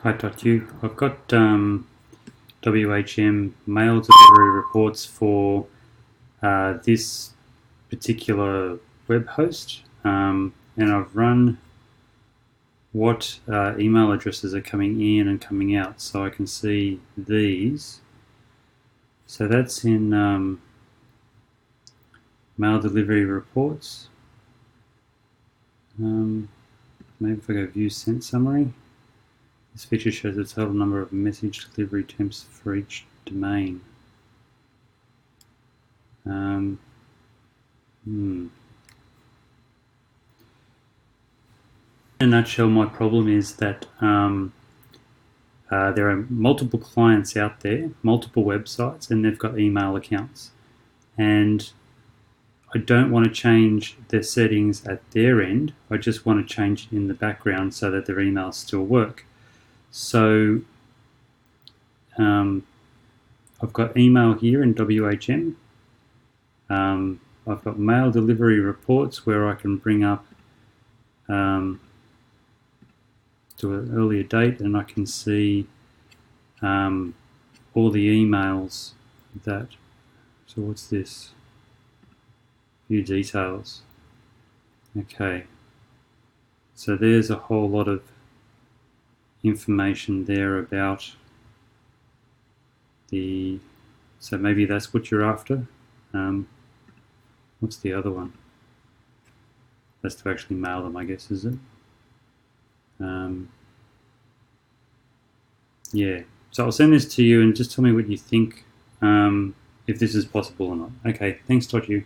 Hi, Dot.U. I've got WHM mail delivery reports for this particular web host, and I've run what email addresses are coming in and coming out, so I can see these. So that's in mail delivery reports. Maybe if I go view sent summary. This feature shows the total number of message delivery attempts for each domain. In a nutshell, my problem is that there are multiple clients out there, multiple websites, and they've got email accounts. And I don't want to change their settings at their end. I just want to change it in the background so that their emails still work. So I've got email here in WHM. I've got mail delivery reports where I can bring up to an earlier date, and I can see all the emails that. So what's this? View details. Okay. So there's a whole lot of information there about the. So maybe that's what you're after. What's the other one? That's to actually mail them, I guess, is it? Yeah. So I'll send this to you and just tell me what you think, if this is possible or not. Okay, thanks, Dot.U.